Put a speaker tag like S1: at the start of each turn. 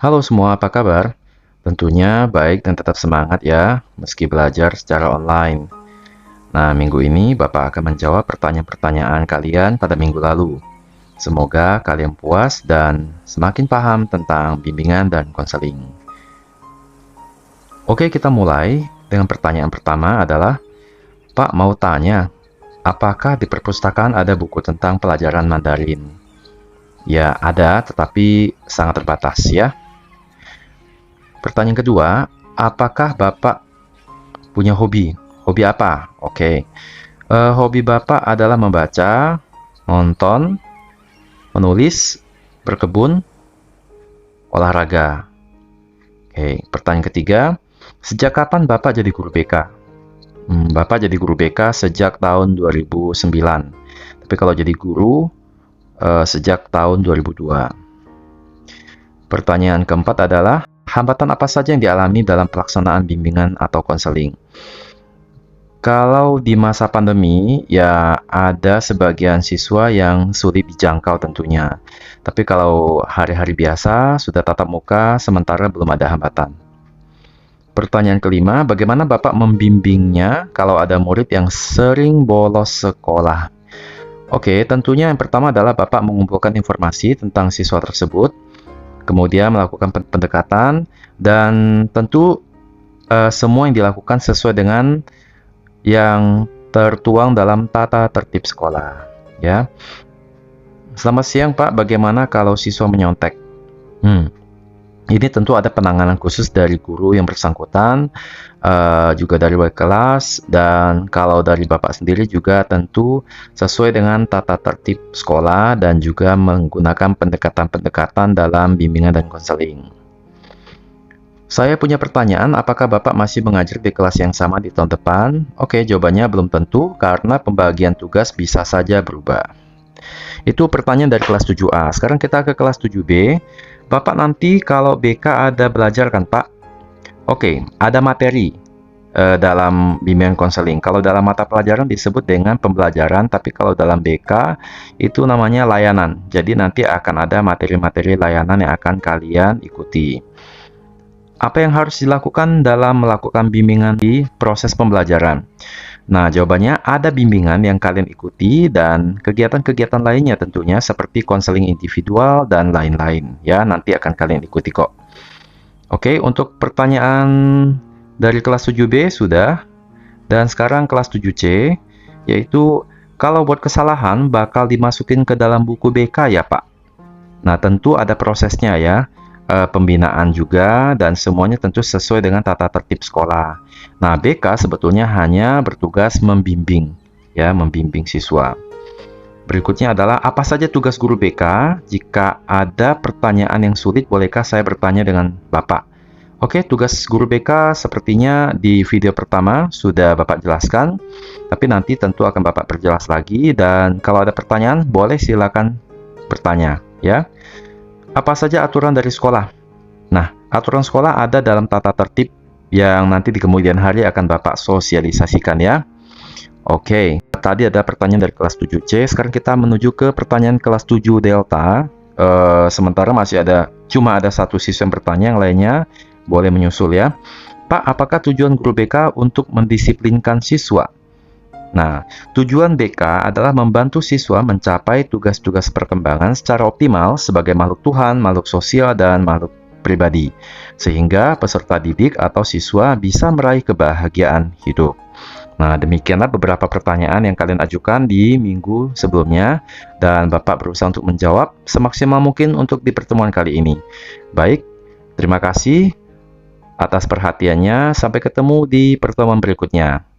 S1: Halo semua, apa kabar? Tentunya baik dan tetap semangat ya, meski belajar secara online. Nah, minggu ini Bapak akan menjawab pertanyaan-pertanyaan kalian pada minggu lalu. Semoga kalian puas dan semakin paham tentang bimbingan dan konseling. Oke, kita mulai dengan pertanyaan pertama adalah, Pak mau tanya, apakah di perpustakaan ada buku tentang pelajaran Mandarin? Ya, ada, tetapi sangat terbatas ya. Pertanyaan kedua, apakah Bapak punya hobi? Hobi apa? Oke. Hobi Bapak adalah membaca, nonton, menulis, berkebun, olahraga. Oke. Pertanyaan ketiga, sejak kapan Bapak jadi guru BK? Bapak jadi guru BK sejak tahun 2009. Tapi kalau jadi guru, sejak tahun 2002. Pertanyaan keempat adalah, hambatan apa saja yang dialami dalam pelaksanaan bimbingan atau konseling? Kalau di masa pandemi, ya ada sebagian siswa yang sulit dijangkau tentunya. Tapi kalau hari-hari biasa, sudah tatap muka, sementara belum ada hambatan. Pertanyaan kelima, bagaimana Bapak membimbingnya kalau ada murid yang sering bolos sekolah? Oke, tentunya yang pertama adalah Bapak mengumpulkan informasi tentang siswa tersebut, kemudian melakukan pendekatan, dan tentu semua yang dilakukan sesuai dengan yang tertuang dalam tata tertib sekolah. Ya. Selamat siang Pak, bagaimana kalau siswa menyontek? Ini tentu ada penanganan khusus dari guru yang bersangkutan, juga dari wali kelas, dan kalau dari Bapak sendiri juga tentu sesuai dengan tata tertib sekolah dan juga menggunakan pendekatan-pendekatan dalam bimbingan dan konseling. Saya punya pertanyaan, apakah Bapak masih mengajar di kelas yang sama di tahun depan? Oke, jawabannya belum tentu karena pembagian tugas bisa saja berubah. Itu pertanyaan dari kelas 7A. Sekarang kita ke kelas 7B. Bapak nanti kalau BK ada belajar kan Pak? Oke, ada materi dalam bimbingan konseling. Kalau dalam mata pelajaran disebut dengan pembelajaran, tapi kalau dalam BK itu namanya layanan. Jadi nanti akan ada materi-materi layanan yang akan kalian ikuti. Apa yang harus dilakukan dalam melakukan bimbingan di proses pembelajaran? Nah, jawabannya ada bimbingan yang kalian ikuti dan kegiatan-kegiatan lainnya tentunya seperti konseling individual dan lain-lain. Ya, nanti akan kalian ikuti kok. Oke, untuk pertanyaan dari kelas 7B sudah. Dan sekarang kelas 7C, yaitu kalau buat kesalahan bakal dimasukin ke dalam buku BK ya Pak? Nah, tentu ada prosesnya ya. Pembinaan juga, dan semuanya tentu sesuai dengan tata tertib sekolah. Nah, BK sebetulnya hanya bertugas membimbing, ya, membimbing siswa. Berikutnya adalah apa saja tugas guru BK? Jika ada pertanyaan yang sulit, bolehkah saya bertanya dengan Bapak? Oke, tugas guru BK sepertinya di video pertama sudah Bapak jelaskan, tapi nanti tentu akan Bapak perjelas lagi, dan kalau ada pertanyaan, boleh silakan bertanya, ya. Apa saja aturan dari sekolah? Nah, aturan sekolah ada dalam tata tertib yang nanti di kemudian hari akan Bapak sosialisasikan ya. Oke, tadi ada pertanyaan dari kelas 7C, sekarang kita menuju ke pertanyaan kelas 7 Delta. Sementara masih cuma ada satu siswa yang bertanya, yang lainnya boleh menyusul ya. Pak, apakah tujuan guru BK untuk mendisiplinkan siswa? Nah, tujuan BK adalah membantu siswa mencapai tugas-tugas perkembangan secara optimal sebagai makhluk Tuhan, makhluk sosial, dan makhluk pribadi, sehingga peserta didik atau siswa bisa meraih kebahagiaan hidup. Nah, demikianlah beberapa pertanyaan yang kalian ajukan di minggu sebelumnya, dan Bapak berusaha untuk menjawab semaksimal mungkin untuk di pertemuan kali ini. Baik, terima kasih atas perhatiannya. Sampai ketemu di pertemuan berikutnya.